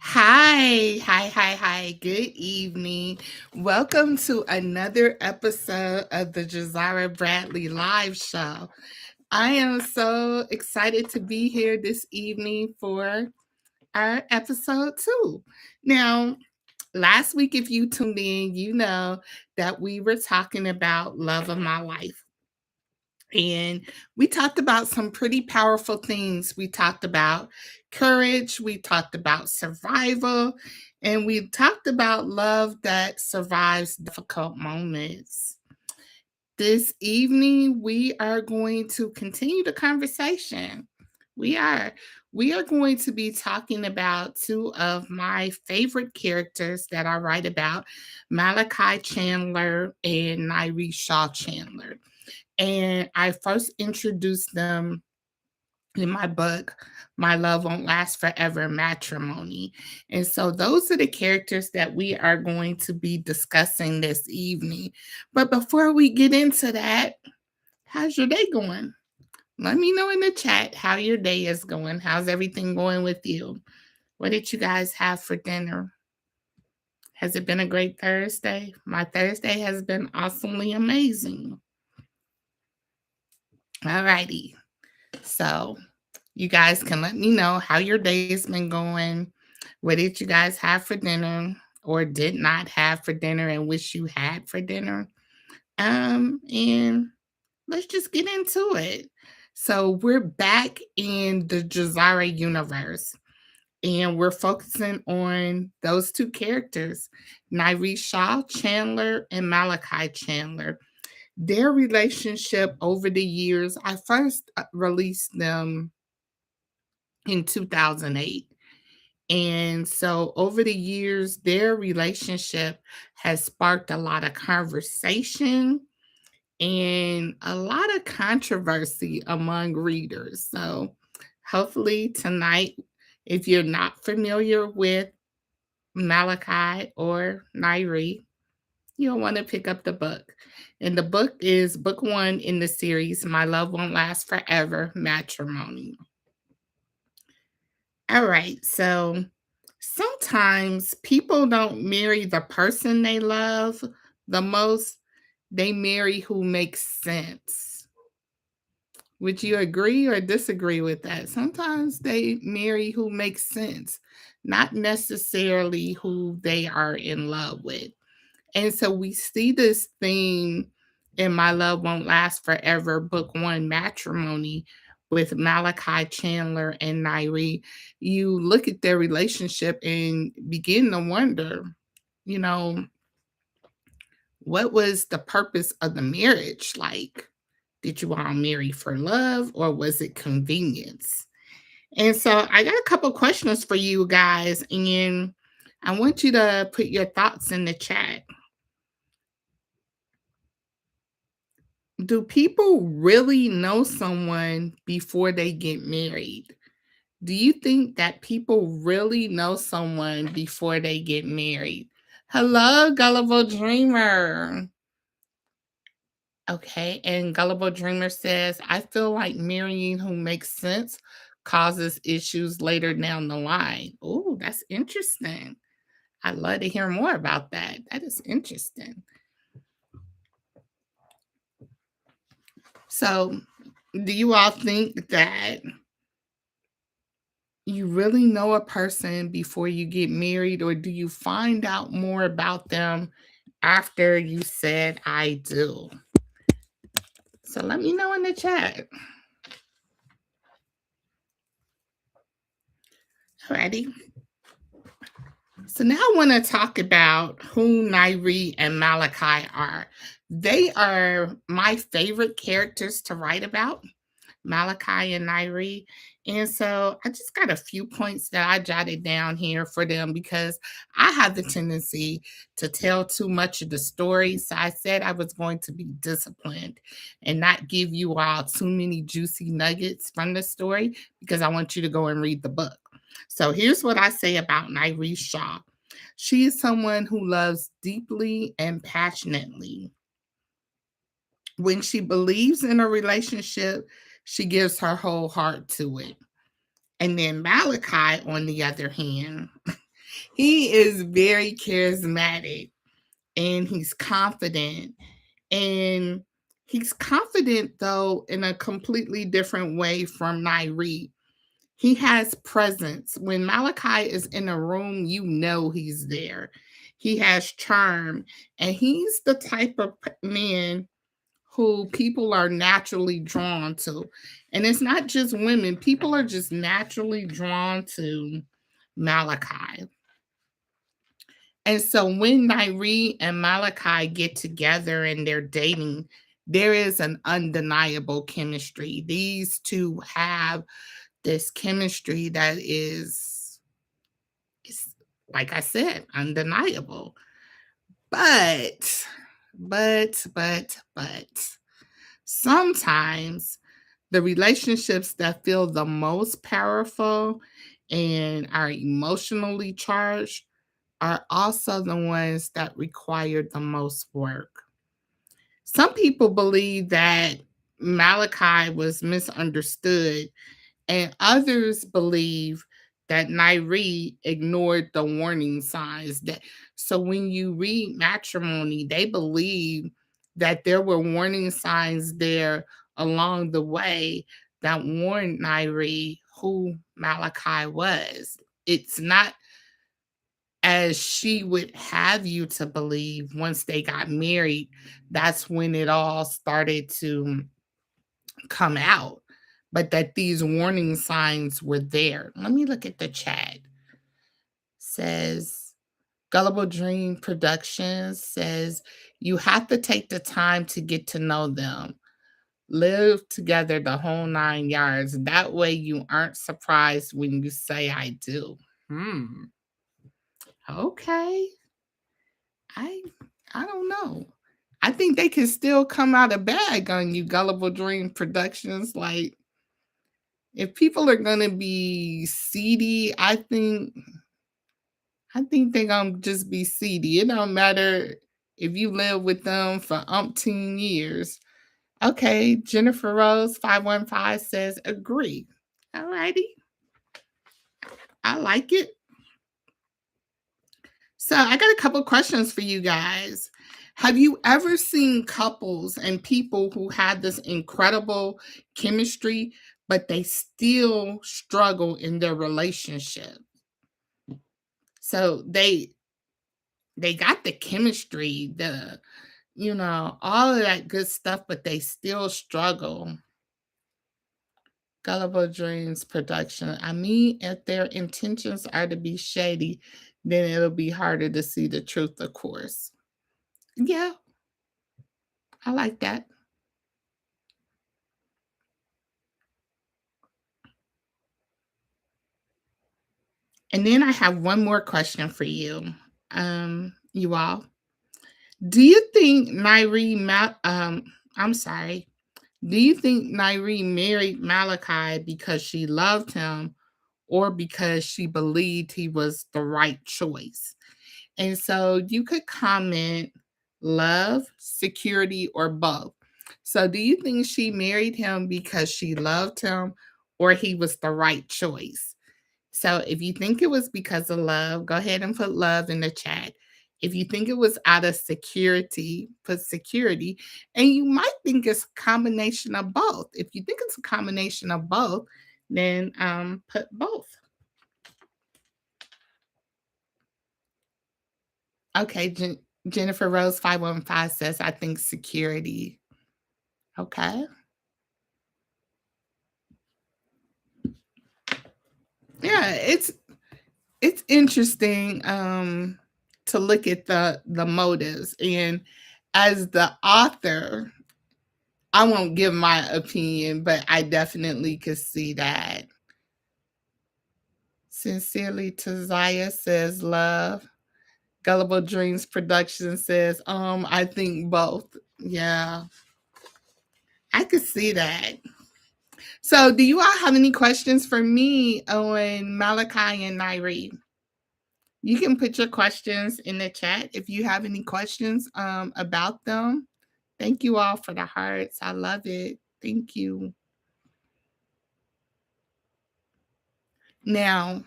Hi. Good evening. Welcome to another episode of the Jahzara Bradley Live Show. I am so excited to be here this evening for our episode 2. Now, last week, if you tuned in, you know that we were talking about love of my life. And we talked about some pretty powerful things. We talked about courage, we talked about survival, and we talked about love that survives difficult moments. This evening, we are going to continue the conversation. We are. We are going to be talking about two of my favorite characters that I write about, Malachi Chandler and Nyree Shaw-Chandler. And I first introduced them in my book, My Love Won't Last Forever Matrimony. And so those are the characters that we are going to be discussing this evening. But before we get into that, how's your day going? Let me know in the chat how your day is going. How's everything going with you? What did you guys have for dinner? Has it been a great Thursday? My Thursday has been awesomely amazing. All righty. So you guys can let me know how your day's been going. What did you guys have for dinner or did not have for dinner and wish you had for dinner? And let's just get into it. So we're back in the Jahzara universe. And we're focusing on those two characters, Nyree Shaw-Chandler and Malachi Chandler. Their relationship over the years, I first released them in 2008. And so over the years, their relationship has sparked a lot of conversation and a lot of controversy among readers. So hopefully tonight, if you're not familiar with Malachi or Nyree, you'll want to pick up the book. And the book is book 1 in the series, My Love Won't Last Forever Matrimony. All right, so sometimes people don't marry the person they love the most, they marry who makes sense. Would you agree or disagree with that? Sometimes they marry who makes sense, not necessarily who they are in love with. And so we see this theme in My Love Won't Last Forever, Book 1, Matrimony, with Malachi Chandler and Nyree. You look at their relationship and begin to wonder, you know, what was the purpose of the marriage? Like, did you all marry for love or was it convenience? And so I got a couple questions for you guys, and I want you to put your thoughts in the chat. Do people really know someone before they get married? Do you think that people really know someone before they get married? Hello, Gullible Dreamer. Okay, and Gullible Dreamer says, I feel like marrying who makes sense causes issues later down the line. Oh, that's interesting. I'd love to hear more about that. That is interesting. So, do you all think that you really know a person before you get married, or do you find out more about them after you said I do? So let me know in the chat. Alrighty. So now I want to talk about who Nyree and Malachi are. They are my favorite characters to write about, Malachi and Nyree. And so I just got a few points that I jotted down here for them because I have the tendency to tell too much of the story. So I said I was going to be disciplined and not give you all too many juicy nuggets from the story because I want you to go and read the book. So here's what I say about Nyree Shaw. She is someone who loves deeply and passionately. When she believes in a relationship, she gives her whole heart to it. And then Malachi, on the other hand, He is very charismatic and he's confident. And he's confident, though, in a completely different way from Nyree. He has presence. When Malachi is in a room, you know he's there. He has charm, and he's the type of man who people are naturally drawn to. And it's not just women, people are just naturally drawn to Malachi. And so when Nyree and Malachi get together and they're dating, there is an undeniable chemistry. These two have this chemistry that is like I said, undeniable. But, but sometimes the relationships that feel the most powerful and are emotionally charged are also the ones that require the most work. Some people believe that Malachi was misunderstood, and others believe that Nyree ignored the warning signs. So when you read Matrimony, they believe that there were warning signs there along the way that warned Nyree who Malachi was. It's not as she would have you to believe once they got married, that's when it all started to come out, but that these warning signs were there. Let me look at the chat. Says Gullible Dream Productions says you have to take the time to get to know them. Live together the whole 9 yards. That way you aren't surprised when you say I do. Okay. I I don't know. I think they can still come out a bag on you, Gullible Dream Productions. Like, if people are gonna be seedy, I think they're gonna just be seedy. It don't matter if you live with them for umpteen years. Okay, Jennifer Rose 515 says agree. Alrighty. I like it. So I got a couple questions for you guys. Have you ever seen couples and people who had this incredible chemistry, but they still struggle in their relationship? So they got the chemistry, all of that good stuff, but they still struggle. Gullible Dreams Production. I mean, if their intentions are to be shady, then it'll be harder to see the truth, of course. Yeah, I like that. And then I have one more question for you. You all. Do you think I'm sorry. Do you think Nyree married Malachi because she loved him or because she believed he was the right choice? And so you could comment love, security, or both. So do you think she married him because she loved him or he was the right choice? So if you think it was because of love, go ahead and put love in the chat. If you think it was out of security, put security. And you might think it's a combination of both. If you think it's a combination of both, then put both. Okay, Jennifer Rose 515 says, I think security. Okay. Yeah, it's interesting to look at the motives. And as the author, I won't give my opinion, but I definitely could see that. Sincerely, Tazaya says love. Gullible Dreams Production says, I think both. Yeah, I could see that. So, do you all have any questions for me on Malachi and Nyree? You can put your questions in the chat if you have any questions about them. Thank you all for the hearts. I love it. Thank you. Now,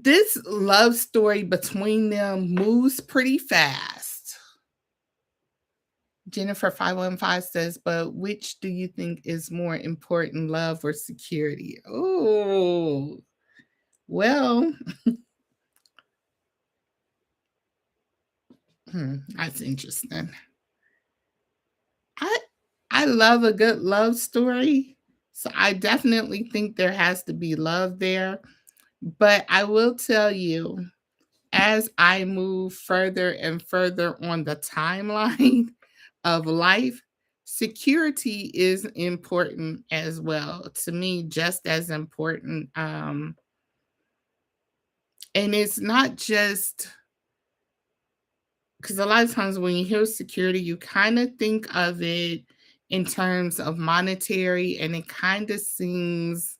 this love story between them moves pretty fast. Jennifer 515 says, but which do you think is more important, love or security? Oh, well, that's interesting. I I love a good love story. So I definitely think there has to be love there. But I will tell you, as I move further and further on the timeline of life, security is important as well. To me, just as important. And it's not just because a lot of times when you hear security, you kind of think of it in terms of monetary, and it kind of seems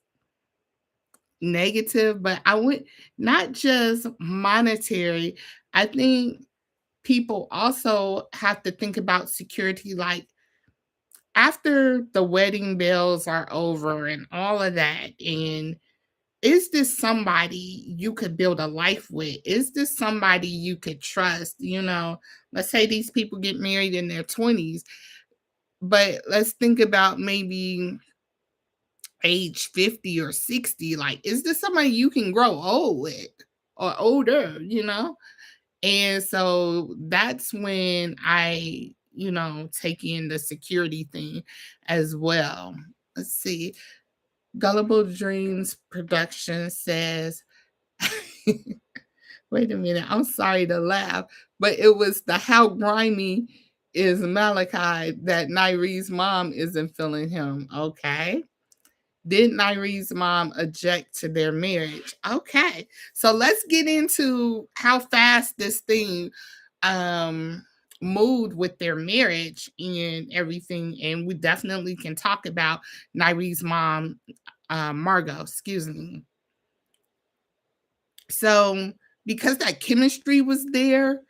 negative, but I would not just monetary. I think people also have to think about security like after the wedding bells are over and all of that. And is this somebody you could build a life with? Is this somebody you could trust? Let's say these people get married in their 20s, but let's think about maybe age 50 or 60. Like, is this somebody you can grow old with or older? And so that's when I take in the security thing as well. Let's see. Gullible Dreams Production says, wait a minute, I'm sorry to laugh, but it was the how grimy is Malachi that Nyree's mom isn't feeling him. Okay. Did Nyree's mom object to their marriage? Okay. So let's get into how fast this thing moved with their marriage and everything. And we definitely can talk about Nyree's mom, Margot, excuse me. So because that chemistry was there,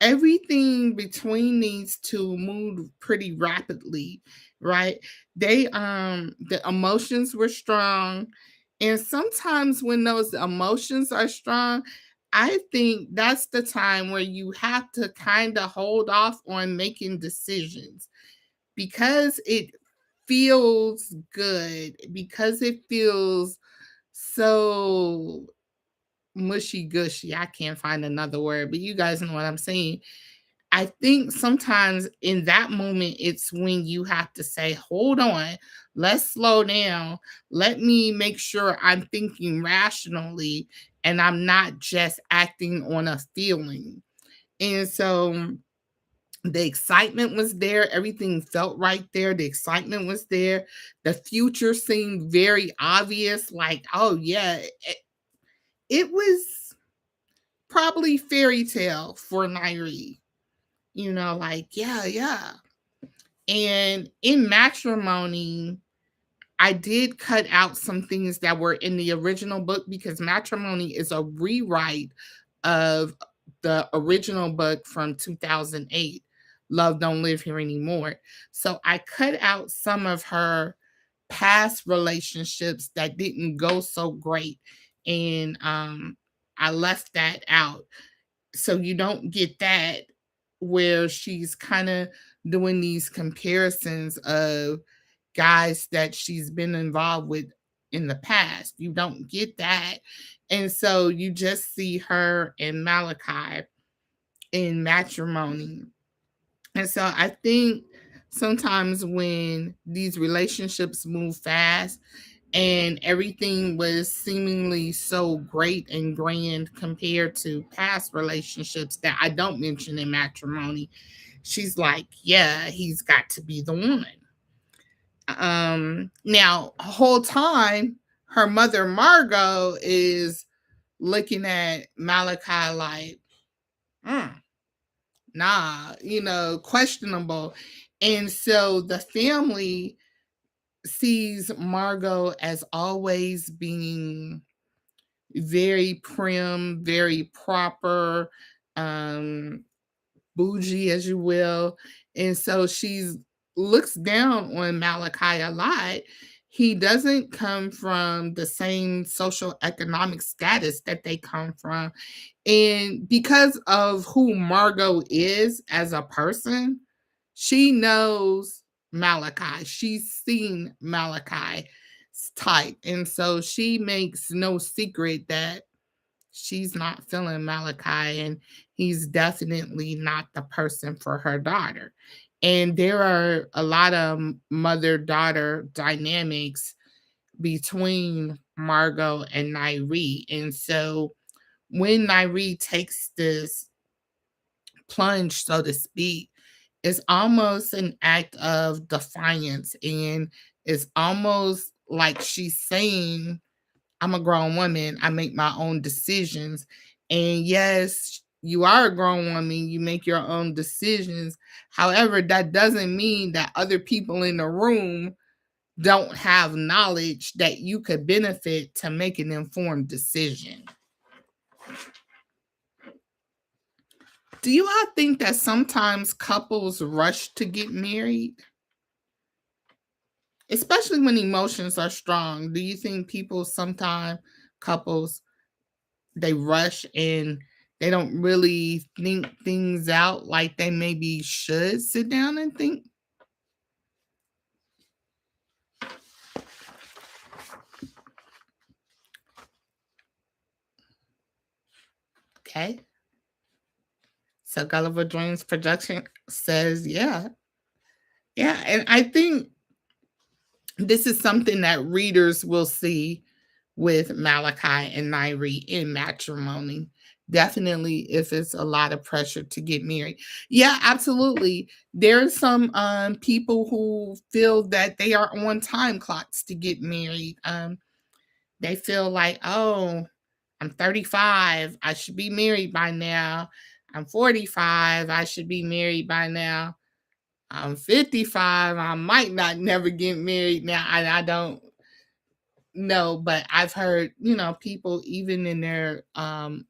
everything between these two moved pretty rapidly, right? The emotions were strong. And sometimes when those emotions are strong, I think that's the time where you have to kind of hold off on making decisions because it feels good, because it feels so mushy gushy. I can't find another word, but you guys know what I'm saying. I think sometimes in that moment, it's when you have to say, hold on, let's slow down. Let me make sure I'm thinking rationally and I'm not just acting on a feeling. And so the excitement was there. Everything felt right there. The excitement was there. The future seemed very obvious. Like, oh, yeah, it was probably fairy tale for Nyree. Like, yeah, yeah. And in Matrimony, I did cut out some things that were in the original book because Matrimony is a rewrite of the original book from 2008, Love Don't Live Here Anymore. So I cut out some of her past relationships that didn't go so great. And I left that out so you don't get that where she's kind of doing these comparisons of guys that she's been involved with in the past. You don't get that. And so you just see her and Malachi in Matrimony. And so I think sometimes when these relationships move fast, and everything was seemingly so great and grand compared to past relationships that I don't mention in Matrimony, she's like, yeah, he's got to be the one. Now, whole time, her mother Margot is looking at Malachi like, questionable. And so the family sees Margot as always being very prim, very proper, bougie, as you will. And so she's looks down on Malachi a lot. he doesn't come from the same social economic status that they come from. And because of who Margot is as a person, she knows Malachi. She's seen Malachi's type. And so she makes no secret that she's not feeling Malachi, and he's definitely not the person for her daughter. And there are a lot of mother daughter dynamics between Margot and Nyree. And so when Nyree takes this plunge, so to speak, it's almost an act of defiance. And it's almost like she's saying, I'm a grown woman. I make my own decisions. And yes, you are a grown woman. You make your own decisions. However, that doesn't mean that other people in the room don't have knowledge that you could benefit to make an informed decision. Do you all think that sometimes couples rush to get married? Especially when emotions are strong. Do you think couples, they rush and they don't really think things out like they maybe should sit down and think? Okay. So Gulliver Dreams Production says, yeah. Yeah. And I think this is something that readers will see with Malachi and Nyree in matrimony. Definitely, if it's a lot of pressure to get married. Yeah, absolutely. There are some people who feel that they are on time clocks to get married. They feel like, oh, I'm 35. I should be married by now. I'm 45. I should be married by now. I'm 55. I might not never get married now. I don't know, but I've heard, people even in their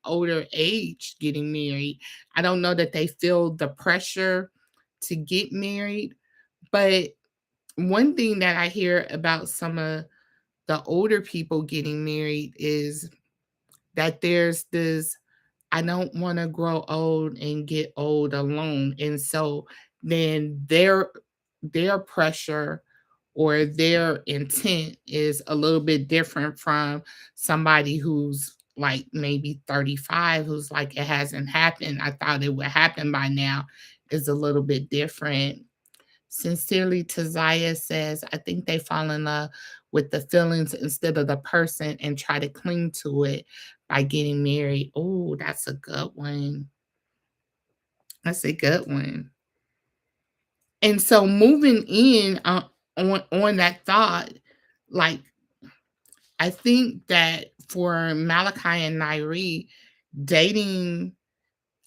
older age getting married. I don't know that they feel the pressure to get married, but one thing that I hear about some of the older people getting married is that there's this, I don't want to grow old and get old alone. And so then their pressure or their intent is a little bit different from somebody who's like maybe 35, who's like, it hasn't happened. I thought it would happen by now, is a little bit different. Sincerely, Tazaya says, I think they fall in love with the feelings instead of the person and try to cling to it by getting married. Oh, that's a good one. That's a good one. And so moving in on that thought, like, I think that for Malachi and Nyree, dating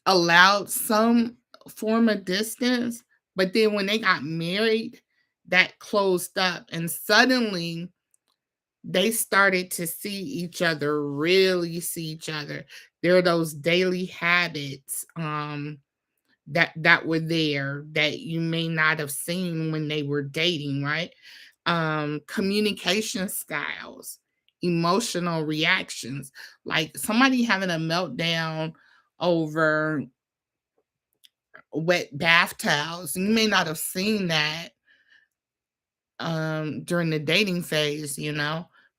allowed some form of distance, but then when they got married, that closed up, and suddenly they started to see each other, really see each other. There are those daily habits that were there that you may not have seen when they were dating, right? Communication styles, emotional reactions, like somebody having a meltdown over wet bath towels. You may not have seen that during the dating phase,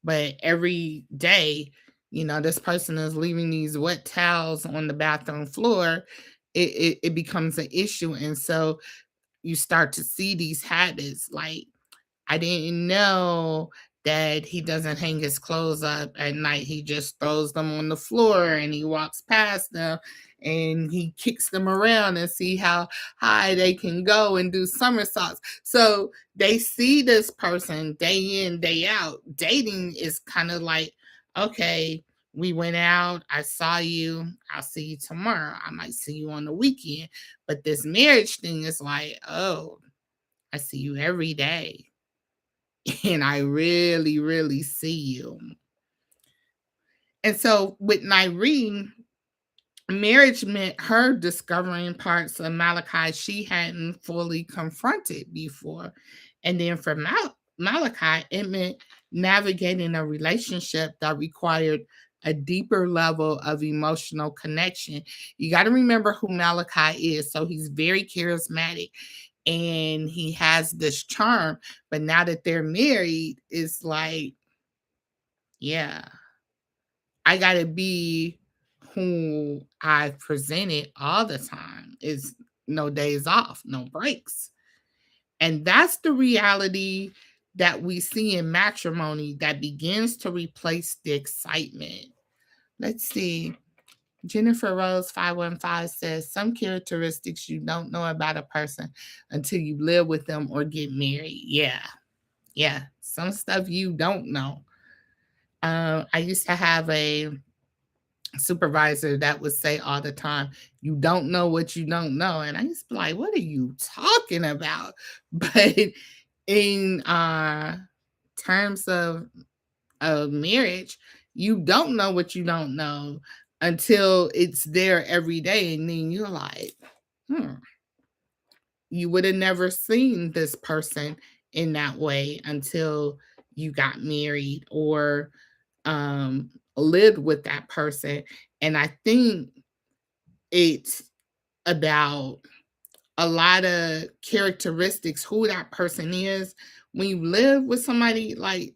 but every day, this person is leaving these wet towels on the bathroom floor. It becomes an issue. And so you start to see these habits like, I didn't know that he doesn't hang his clothes up at night. He just throws them on the floor and he walks past them and he kicks them around and see how high they can go and do somersaults. So they see this person day in, day out. Dating is kind of like, okay, we went out, I saw you, I'll see you tomorrow. I might see you on the weekend. But this marriage thing is like, oh, I see you every day. And I really, really see you. And so with Nyree, marriage meant her discovering parts of Malachi she hadn't fully confronted before. And then for Malachi, it meant navigating a relationship that required a deeper level of emotional connection. You got to remember who Malachi is. So he's very charismatic and he has this charm. But now that they're married, it's like, yeah, I got to be who I've presented all the time. Is no days off, no breaks. And that's the reality that we see in matrimony that begins to replace the excitement. Let's see. Jennifer Rose 515 says some characteristics you don't know about a person until you live with them or get married. Yeah. Yeah. Some stuff you don't know. I used to have a supervisor that would say all the time, you don't know what you don't know. And I used to be like, what are you talking about? But in terms of marriage, you don't know what you don't know until it's there every day. And then you're like, you would have never seen this person in that way until you got married or lived with that person. And I think it's about a lot of characteristics, who that person is. When you live with somebody, like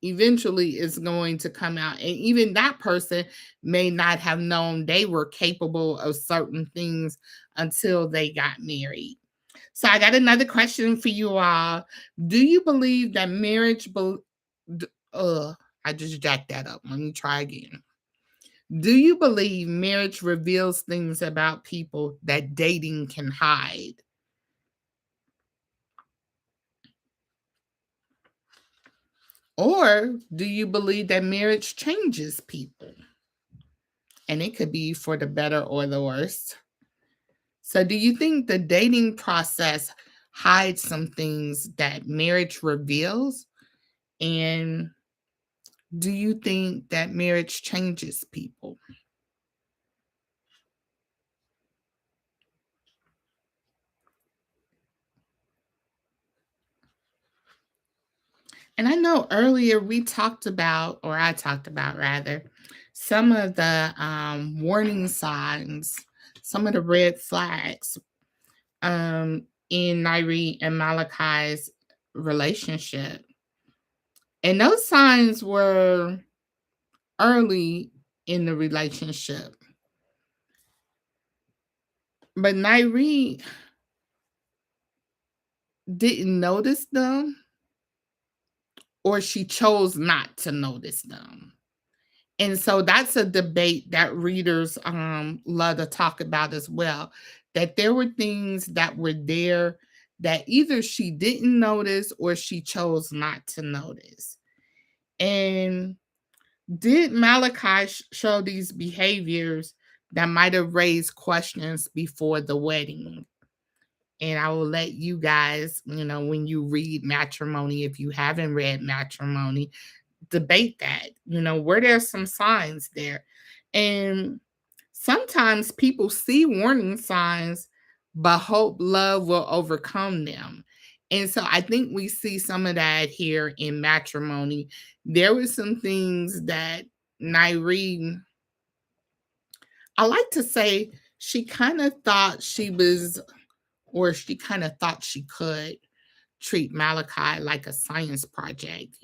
eventually it's going to come out. And even that person may not have known they were capable of certain things until they got married. So I got another question for you all. Do you believe that marriage I just jacked that up. Let me try again. Do you believe marriage reveals things about people that dating can hide? Or do you believe that marriage changes people? And it could be for the better or the worse. So, do you think the dating process hides some things that marriage reveals? And do you think that marriage changes people? And I know earlier we talked about, or I talked about rather, some of the warning signs, some of the red flags in Nyree and Malachi's relationship. And those signs were early in the relationship. But Nyree didn't notice them, or she chose not to notice them. And so that's a debate that readers love to talk about as well. That there were things that were there that either she didn't notice or she chose not to notice. And did Malachi show these behaviors that might have raised questions before the wedding? And I will let you guys, when you read Matrimony, if you haven't read Matrimony, debate that. Were there some signs there? And sometimes people see warning signs, but hope love will overcome them. And so I think we see some of that here in Matrimony. There were some things that Nyree, I like to say, she kind of thought she was, or she kind of thought she could treat Malachi like a science project.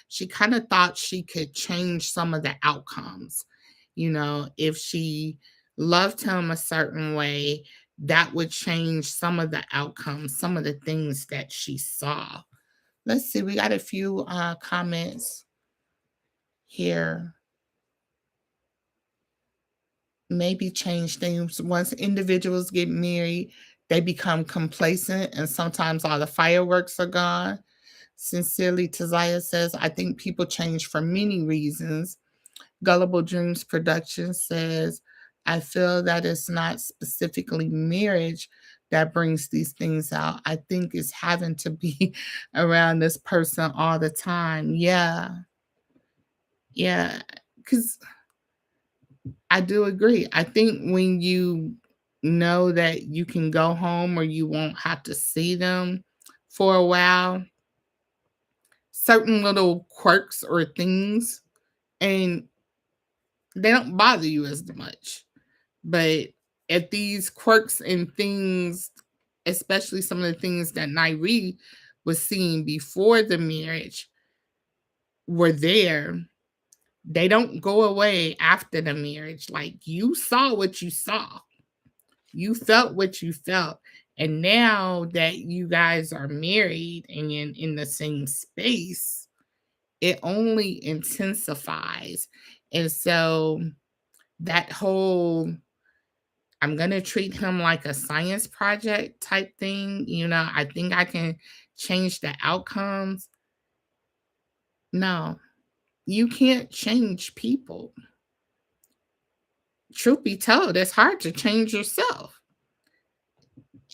She kind of thought she could change some of the outcomes. If she loved him a certain way, that would change some of the outcomes, some of the things that she saw. Let's see, we got a few comments here. Maybe change things. Once individuals get married, they become complacent and sometimes all the fireworks are gone. Sincerely, Taziah says, I think people change for many reasons. Gullible Dreams Production says, I feel that it's not specifically marriage that brings these things out. I think it's having to be around this person all the time. Yeah. Yeah. Because I do agree. I think when you know that you can go home or you won't have to see them for a while, certain little quirks or things, and they don't bother you as much. But if these quirks and things, especially some of the things that Nyree was seeing before the marriage, were there, they don't go away after the marriage. Like, you saw what you saw, you felt what you felt. And now that you guys are married and in the same space, it only intensifies. And so that whole I'm going to treat him like a science project type thing, I think I can change the outcomes. No, you can't change people. Truth be told, it's hard to change yourself.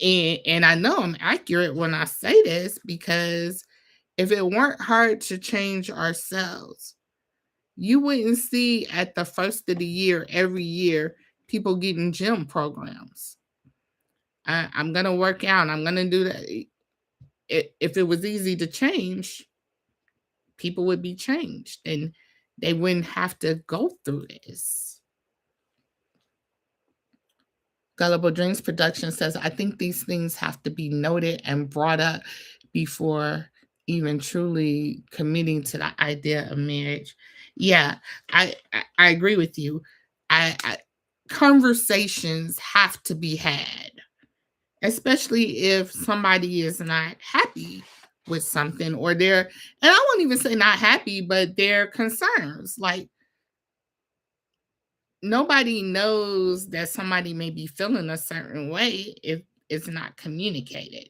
And I know I'm accurate when I say this, because if it weren't hard to change ourselves, you wouldn't see at the first of the year, every year, people getting gym programs. I'm going to work out. I'm going to do that. If it was easy to change, people would be changed and they wouldn't have to go through this. Gullible Dreams Production says, I think these things have to be noted and brought up before even truly committing to the idea of marriage. Yeah, I agree with you. Conversations have to be had, especially if somebody is not happy with something, or and I won't even say not happy, but their concerns. Like, nobody knows that somebody may be feeling a certain way if it's not communicated.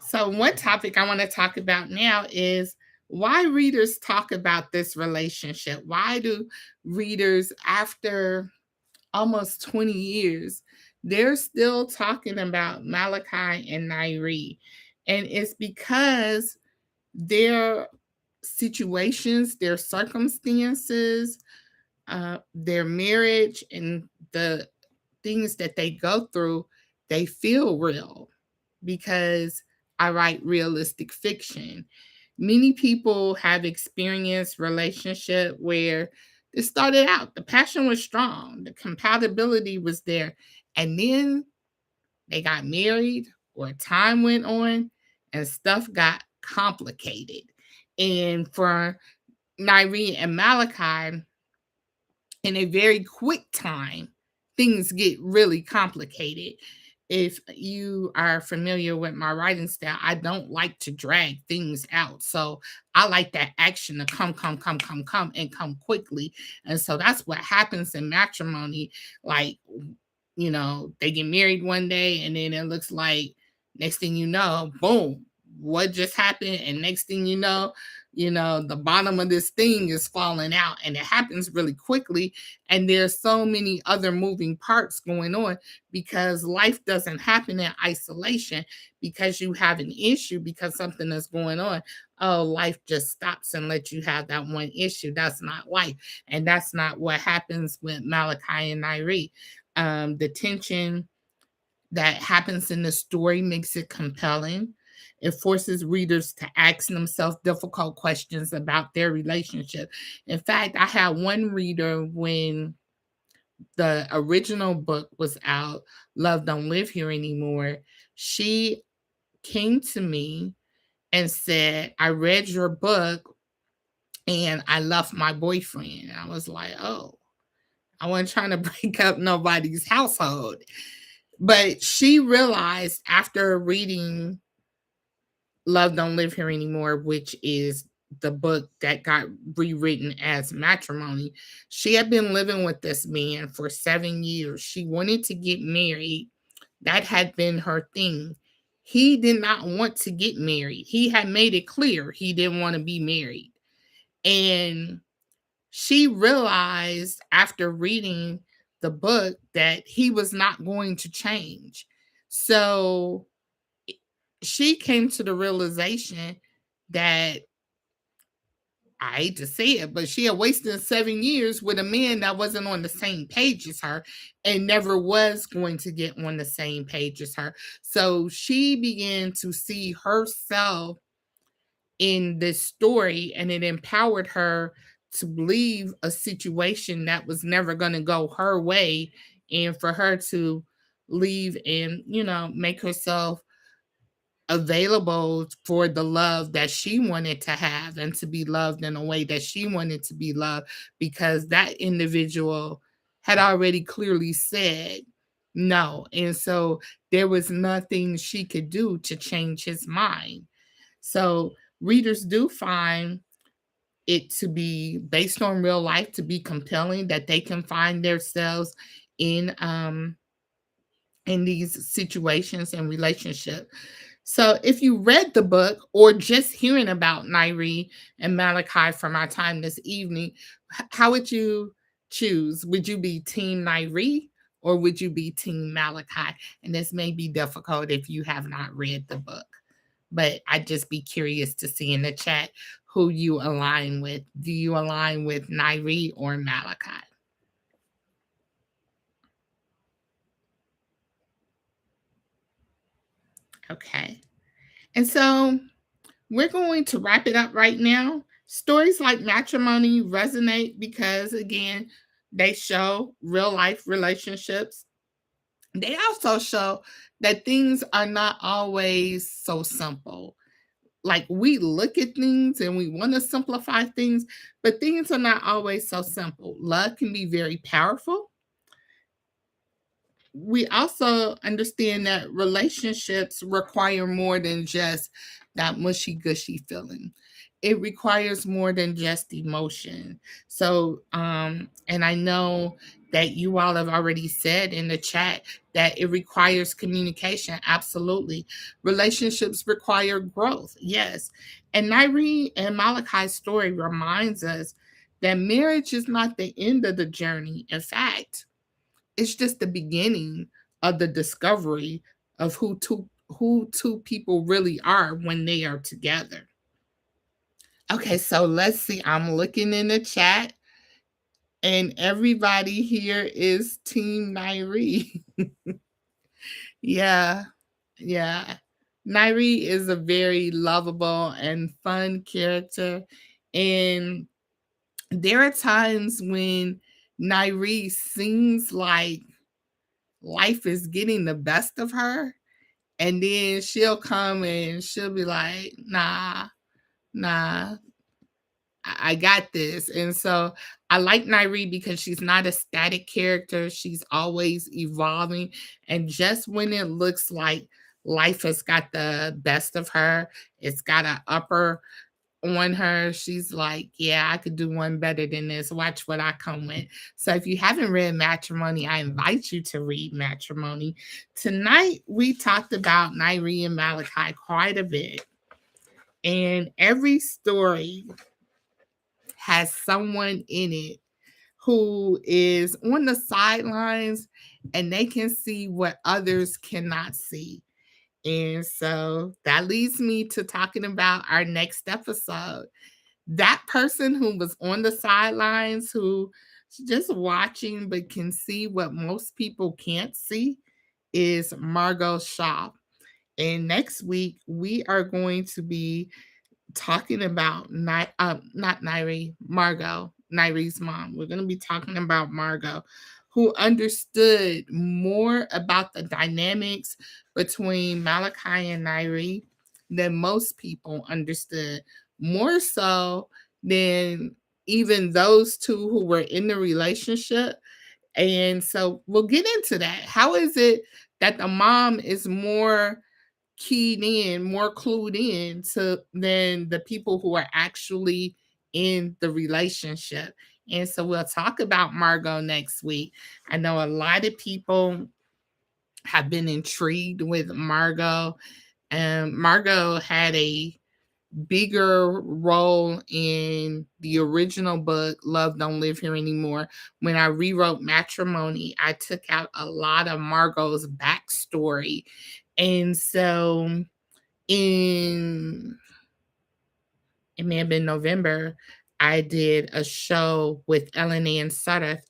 So one topic I want to talk about now is why readers talk about this relationship. Why do readers, after almost 20 years, they're still talking about Malachi and Nyree? And it's because their situations, their circumstances, their marriage, and the things that they go through, they feel real, because I write realistic fiction. Many people have experienced relationship where it started out, the passion was strong, the compatibility was there, and then they got married, or time went on and stuff got complicated. And for Nyree and Malachi, in a very quick time, things get really complicated. If you are familiar with my writing style, I don't like to drag things out. So I like that action to come, and come quickly. And so that's what happens in matrimony. Like, they get married one day, and then it looks like next thing you know, boom, what just happened? And next thing the bottom of this thing is falling out, and it happens really quickly. And there's so many other moving parts going on, because life doesn't happen in isolation. Because you have an issue, because something is going on, oh, life just stops and lets you have that one issue. That's not life. And that's not what happens with Malachi and Nyree. The tension that happens in the story makes it compelling. It forces readers to ask themselves difficult questions about their relationship. In fact, I had one reader, when the original book was out, Love Don't Live Here Anymore, she came to me and said, I read your book and I left my boyfriend. And I was like, oh, I wasn't trying to break up nobody's household. But she realized, after reading Love Don't Live Here Anymore, which is the book that got rewritten as Matrimony, she had been living with this man for 7 years. She wanted to get married. That had been her thing. He did not want to get married. He had made it clear he didn't want to be married. And she realized, after reading the book, that he was not going to change. So she came to the realization that, I hate to say it, but she had wasted 7 years with a man that wasn't on the same page as her, and never was going to get on the same page as her. So she began to see herself in this story, and it empowered her to leave a situation that was never going to go her way, and for her to leave and, make herself available for the love that she wanted to have and to be loved in a way that she wanted to be loved, because that individual had already clearly said no. And so there was nothing she could do to change his mind. So readers do find it to be based on real life, to be compelling, that they can find themselves in these situations and relationships. So if you read the book or just hearing about Nyree and Malachi from our time this evening, how would you choose? Would you be team Nyree or would you be team Malachi? And this may be difficult if you have not read the book, but I'd just be curious to see in the chat who you align with. Do you align with Nyree or Malachi? Okay. And so we're going to wrap it up right now. Stories like Matrimony resonate because, again, they show real life relationships. They also show that things are not always so simple. Like, we look at things and we want to simplify things, but things are not always so simple. Love can be very powerful. We also understand that relationships require more than just that mushy gushy feeling. It requires more than just emotion. So, and I know that you all have already said in the chat that it requires communication. Absolutely. Relationships require growth. Yes. And Nyree and Malachi's story reminds us that marriage is not the end of the journey. In fact, it's just the beginning of the discovery of who two people really are when they are together. Okay, so let's see. I'm looking in the chat, and everybody here is Team Nyree. Yeah, yeah. Nyree is a very lovable and fun character, and there are times when Nyree seems like life is getting the best of her, and then she'll come and she'll be like, nah, I got this. And so I like Nyree because she's not a static character. She's always evolving. And just when it looks like life has got the best of her, it's got an upper on her, she's like, yeah, I could do one better than this. Watch what I come with. So if you haven't read Matrimony, I invite you to read Matrimony. Tonight, we talked about Nyree and Malachi quite a bit. And every story has someone in it who is on the sidelines and they can see what others cannot see. And so that leads me to talking about our next episode. That person who was on the sidelines, who's just watching but can see what most people can't see, is Margot Shaw. And next week, we are going to be talking about not Nyree, Margot, Nyree's mom. We're going to be talking about Margot, who understood more about the dynamics between Malachi and Nyree than most people understood, more so than even those two who were in the relationship. And so we'll get into that. How is it that the mom is more keyed in, more clued in to than the people who are actually in the relationship? And so we'll talk about Margot next week. I know a lot of people have been intrigued with Margot, and Margot had a bigger role in the original book, Love Don't Live Here Anymore. When I rewrote Matrimony, I took out a lot of Margot's backstory. And so in it may have been November, I did a show with Ellen Ann Sutter,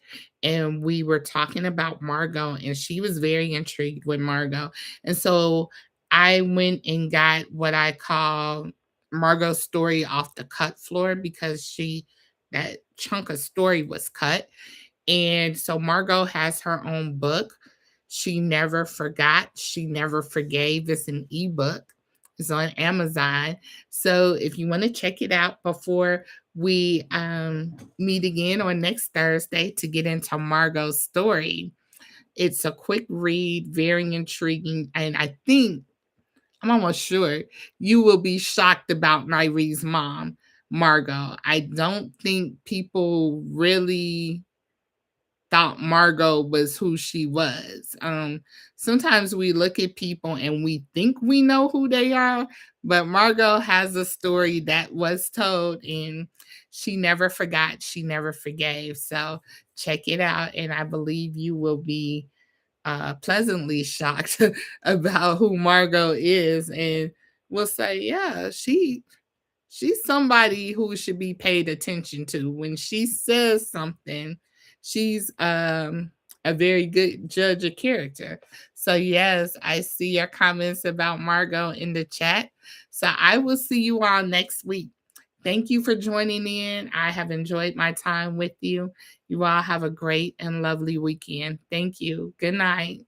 and we were talking about Margot, and she was very intrigued with Margot. And so I went and got what I call Margot's story off the cut floor because that chunk of story was cut. And so Margot has her own book. She Never Forgot, She Never Forgave. It's an ebook. It's on Amazon. So if you want to check it out before we meet again on next Thursday to get into Margot's story, it's a quick read, very intriguing. And I think, I'm almost sure, you will be shocked about Nyree's mom, Margot. I don't think people really thought Margot was who she was. Sometimes we look at people and we think we know who they are, but Margot has a story that was told, and she never forgot, she never forgave. So check it out, and I believe you will be pleasantly shocked about who Margot is, and will say, yeah, she's somebody who should be paid attention to. When she says something, she's a very good judge of character. So yes, I see your comments about Margot in the chat. So I will see you all next week. Thank you for joining in. I have enjoyed my time with you. You all have a great and lovely weekend. Thank you. Good night.